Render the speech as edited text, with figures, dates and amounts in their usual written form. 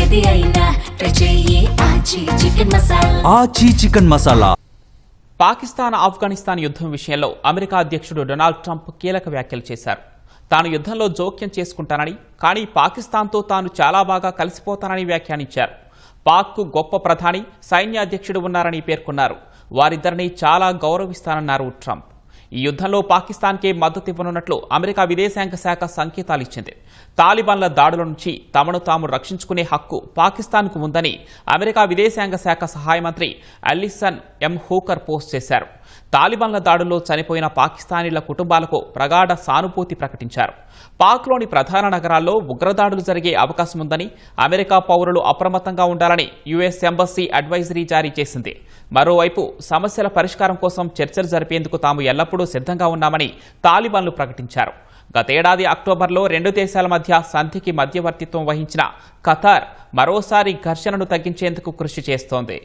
ఏది అయినా ట్రై చెయ్యి ఆచి చికెన్ మసాలా. ఆచి చికెన్ మసాలా. పాకిస్తాన్ ఆఫ్ఘనిస్తాన్ యుద్ధం విషయంలో అమెరికా అధ్యక్షుడు డొనాల్డ్ ట్రంప్ కీలక వ్యాఖ్యలు చేశారు. తాను యుద్ధంలో జోక్యం చేసుకుంటానని, కానీ పాకిస్తాన్తో తాను చాలా బాగా కలిసిపోతానని వ్యాఖ్యానించారు. పాక్కు గొప్ప ప్రధాని, సైన్య అధ్యక్షుడు ఉన్నారని పేర్కొన్నారు. వారిద్దరిని చాలా గౌరవిస్తానన్నారు ట్రంప్. ఈ యుద్ధంలో పాకిస్తాన్కే మద్దతివ్వనున్నట్లు అమెరికా విదేశాంగ శాఖ సంకేతాలిచ్చింది. తాలిబాన్ల దాడుల నుంచి తమను తాము రక్షించుకునే హక్కు పాకిస్తాన్కు ఉందని అమెరికా విదేశాంగ శాఖ సహాయ మంత్రి అలిసన్ ఎం హూకర్ పోస్ట్ చేశారు. తాలిబాన్ల దాడుల్లో చనిపోయిన పాకిస్తానీల కుటుంబాలకు ప్రగాఢ సానుభూతి ప్రకటించారు. పాక్లోని ప్రధాన నగరాల్లో ఉగ్రదాడులు జరిగే అవకాశం ఉందని, అమెరికా పౌరులు అప్రమత్తంగా ఉండాలని యుఎస్ ఎంబసీ అడ్వైజరీ జారీ చేసింది. మరోవైపు సమస్యల పరిష్కారం కోసం చర్చలు జరిపేందుకు తాము ఎల్లప్పుడూ సిద్ధంగా ఉన్నామని తాలిబాన్లు ప్రకటించారు. గతేడాది అక్టోబర్లో రెండు దేశాల మధ్య సంధికి మధ్యవర్తిత్వం వహించిన ఖతార్ మరోసారి ఘర్షణను తగ్గించేందుకు కృషి చేస్తోంది.